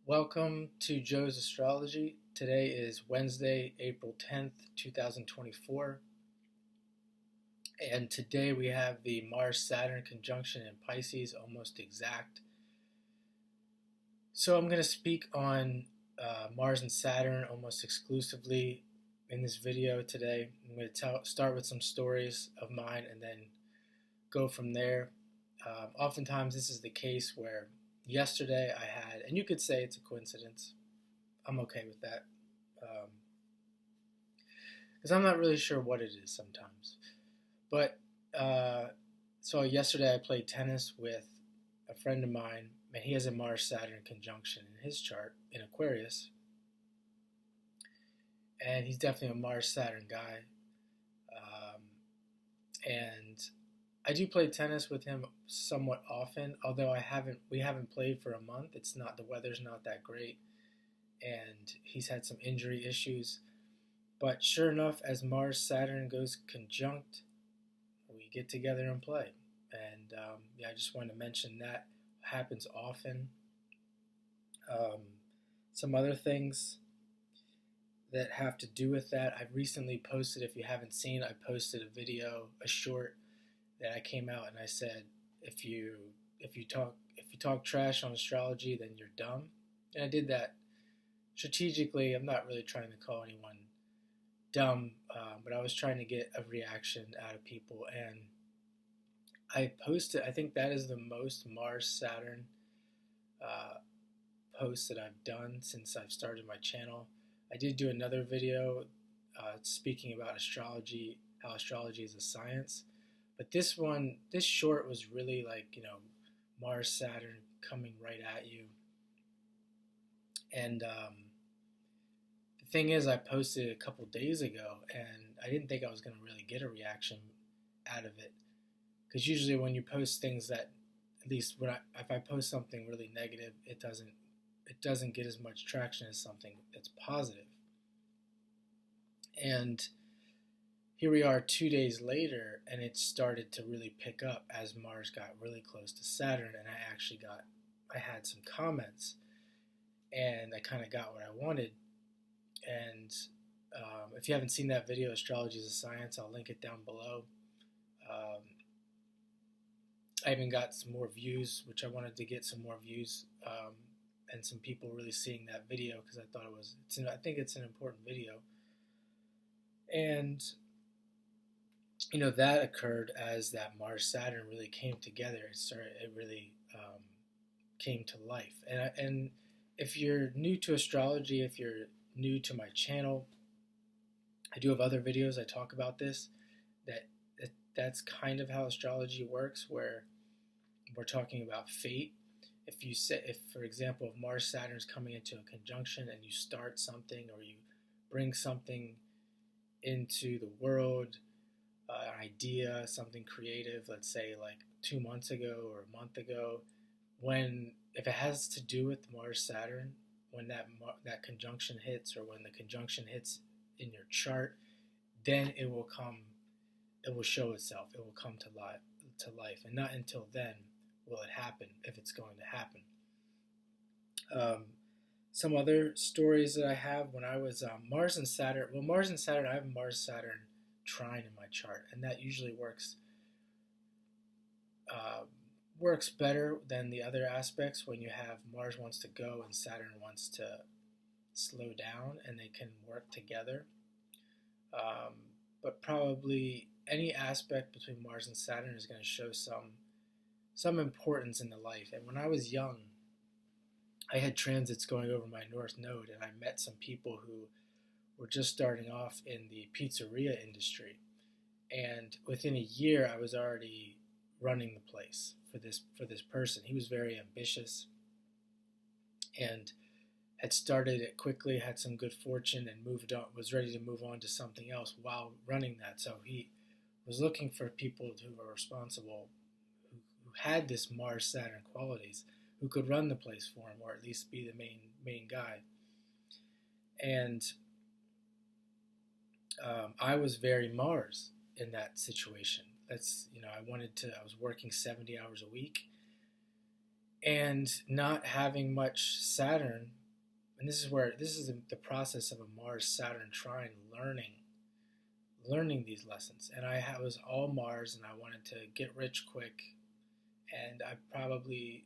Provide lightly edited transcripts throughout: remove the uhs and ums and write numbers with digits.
Welcome to Joe's Astrology. Today is Wednesday, April 10th, 2024. And today we have the Mars-Saturn conjunction in Pisces, almost exact. So I'm going to speak on Mars and Saturn almost exclusively in this video today. I'm going to start with some stories of mine and then go from there. Oftentimes this is the case where yesterday I had, and you could say it's a coincidence. I'm okay with that. Because I'm not really sure what it is sometimes. But, so yesterday I played tennis with a friend of mine, and he has a Mars-Saturn conjunction in his chart in Aquarius. And he's definitely a Mars-Saturn guy. And I do play tennis with him somewhat often, although we haven't played for a month. The weather's not that great, and he's had some injury issues. But sure enough, as Mars Saturn goes conjunct, we get together and play. And I just wanted to mention that happens often. Some other things that have to do with that, I've recently posted. If you haven't seen, I posted a video, a short that I came out and I said, if you talk trash on astrology, then you're dumb. And I did that strategically. I'm not really trying to call anyone dumb, but I was trying to get a reaction out of people. And I posted, I think that is the most Mars Saturn post that I've done since I've started my channel. I did do another video speaking about astrology, how astrology is a science. But this short was really like, Mars, Saturn coming right at you. And the thing is, I posted it a couple days ago, and I didn't think I was going to really get a reaction out of it. Because usually when you post things that, at least if I post something really negative, it doesn't get as much traction as something that's positive. And here we are 2 days later, and it started to really pick up as Mars got really close to Saturn, and I had some comments, and I kind of got what I wanted. And if you haven't seen that video, Astrology is a Science, I'll link it down below. I even got some more views, which I wanted to get some more views, and some people really seeing that video because I think it's an important video. And that occurred as that Mars-Saturn really came together. It really came to life. And if you're new to astrology, if you're new to my channel, I do have other videos I talk about this. That's kind of how astrology works, where we're talking about fate. If for example, if Mars-Saturn is coming into a conjunction and you start something or you bring something into the world, an idea, something creative, let's say like 2 months ago or a month ago, if it has to do with Mars-Saturn, when that conjunction hits, or when the conjunction hits in your chart, then it will show itself. It will come to life, and not until then will it happen, if it's going to happen. Some other stories that I have when I was Mars and Saturn. Well, Mars and Saturn, I have Mars-Saturn trine in my chart, and that usually works better than the other aspects when you have Mars wants to go and Saturn wants to slow down, and they can work together. But probably any aspect between Mars and Saturn is going to show some importance in the life. And when I was young, I had transits going over my North Node, and I met some people who were just starting off in the pizzeria industry. And within a year, I was already running the place for this person. He was very ambitious and had started it quickly, had some good fortune, and was ready to move on to something else while running that. So he was looking for people who were responsible, who had this Mars-Saturn qualities, who could run the place for him, or at least be the main guy. And I was very Mars in that situation. I was working 70 hours a week, and not having much Saturn. And this is the process of a Mars Saturn trine, learning these lessons. And was all Mars, and I wanted to get rich quick, and I probably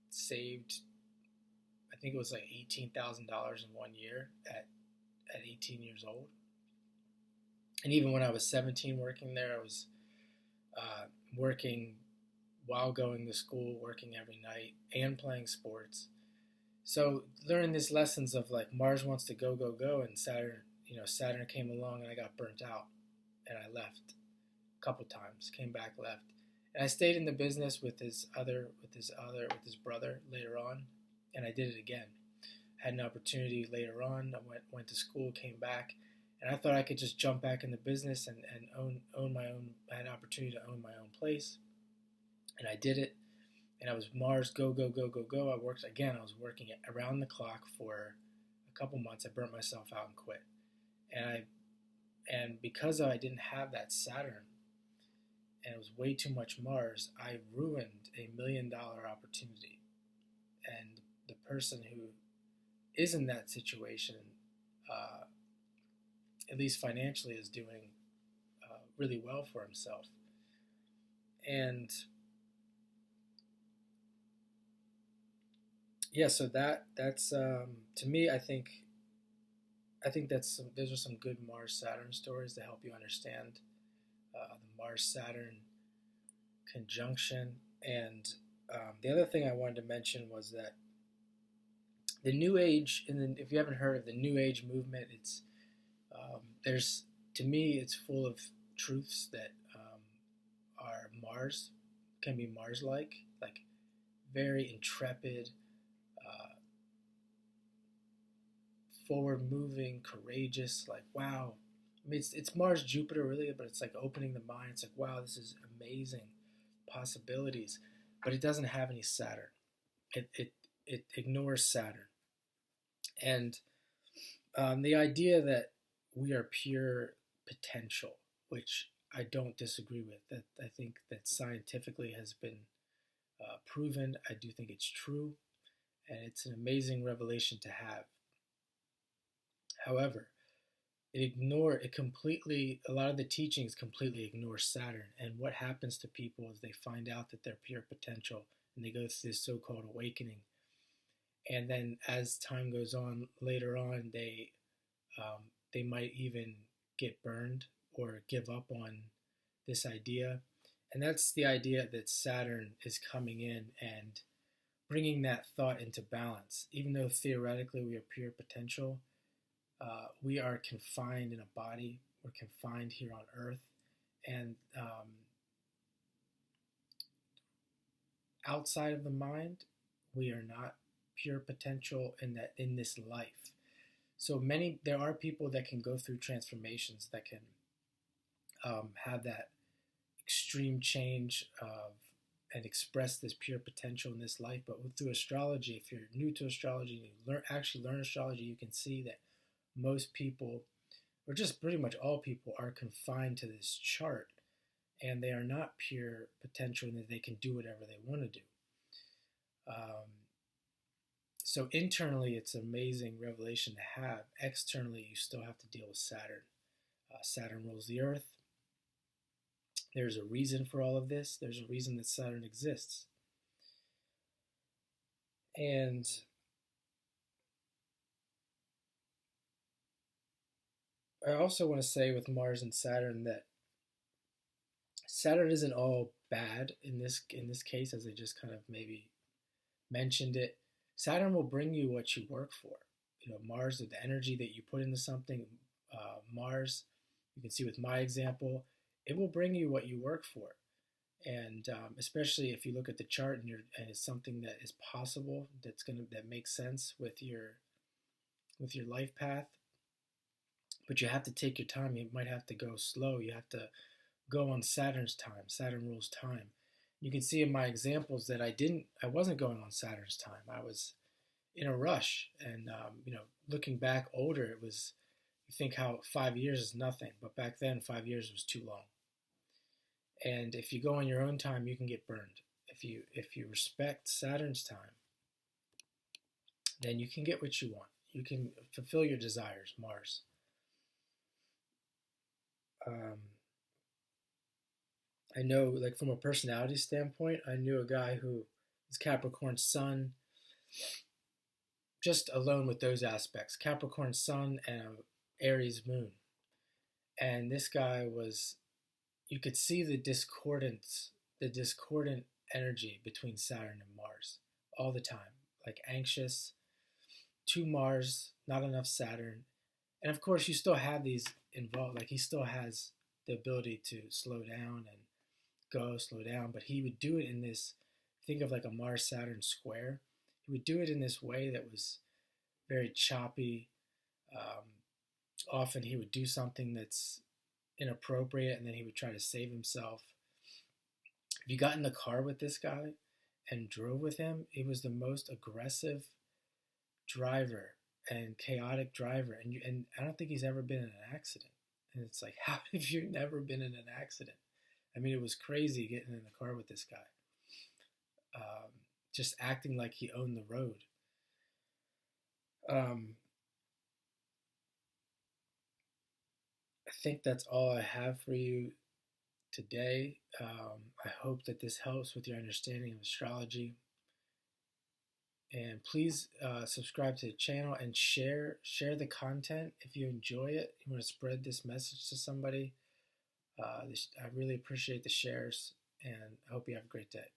saved, I think it was like $18,000 in 1 year at 18 years old. And even when I was 17 working there, I was working while going to school, working every night, and playing sports. So learning these lessons of like Mars wants to go, go, go, and Saturn came along and I got burnt out and I left a couple times, came back, left. And I stayed in the business with his brother later on, and I did it again. Had an opportunity later on. I went to school, came back, and I thought I could just jump back in the business and own my own. I had an opportunity to own my own place, and I did it. And I was Mars, go, go, go, go, go. I was working around the clock for a couple months. I burnt myself out and quit. And because I didn't have that Saturn, and it was way too much Mars, I ruined $1 million opportunity. And the person who is in that situation, at least financially, is doing really well for himself. And yeah, so that's to me, I think those are some good Mars Saturn stories to help you understand the Mars Saturn conjunction. And the other thing I wanted to mention was that the New Age, and if you haven't heard of the New Age movement, there's, to me, it's full of truths that are Mars, can be Mars-like, like very intrepid, forward-moving, courageous, like, wow. I mean, it's Mars, Jupiter, really, but it's like opening the mind. It's like, wow, this is amazing possibilities. But it doesn't have any Saturn. It ignores Saturn. And the idea that we are pure potential, which I don't disagree with, that I think that scientifically has been proven. I do think it's true, and it's an amazing revelation to have. However, a lot of the teachings completely ignore Saturn. And what happens to people is they find out that they're pure potential, and they go through this so-called awakening. And then as time goes on, later on, they might even get burned or give up on this idea. And that's the idea that Saturn is coming in and bringing that thought into balance. Even though theoretically we are pure potential, we are confined in a body. We're confined here on Earth, and outside of the mind, we are not pure potential in this life. So there are people that can go through transformations, that can have that extreme change and express this pure potential in this life. But through astrology, if you're new to astrology and you learn astrology, you can see that most people, or just pretty much all people, are confined to this chart, and they are not pure potential, and that they can do whatever they want to do. So internally, it's an amazing revelation to have. Externally, you still have to deal with Saturn. Saturn rules the Earth. There's a reason for all of this. There's a reason that Saturn exists. And I also want to say with Mars and Saturn that Saturn isn't all bad in this case, as I just kind of maybe mentioned it. Saturn will bring you what you work for. Mars, the energy that you put into something, Mars, you can see with my example, it will bring you what you work for. And especially if you look at the chart and it's something that is possible, that makes sense with your life path. But you have to take your time. You might have to go slow. You have to go on Saturn's time. Saturn rules time. You can see in my examples that I wasn't going on Saturn's time. I was in a rush. And, looking back older, you think how 5 years is nothing. But back then, 5 years was too long. And if you go on your own time, you can get burned. If you respect Saturn's time, then you can get what you want. You can fulfill your desires, Mars. Um, I know, like from a personality standpoint, I knew a guy who was Capricorn Sun, just alone with those aspects, Capricorn Sun and Aries Moon. And this guy was, you could see the discordant energy between Saturn and Mars all the time, like anxious, too Mars, not enough Saturn. And of course, you still have these involved, like he still has the ability to slow down and slow down, but he would do it in this, think of like a Mars Saturn square. He would do it in this way that was very choppy. Um, Often he would do something that's inappropriate and then he would try to save himself. If you got in the car with this guy and drove with him, he was the most aggressive driver and chaotic driver. And I don't think he's ever been in an accident. And it's like, how have you never been in an accident? I mean, it was crazy getting in the car with this guy. Just acting like he owned the road. I think that's all I have for you today. I hope that this helps with your understanding of astrology. And please subscribe to the channel and share the content if you enjoy it. You want to spread this message to somebody. I really appreciate the shares, and I hope you have a great day.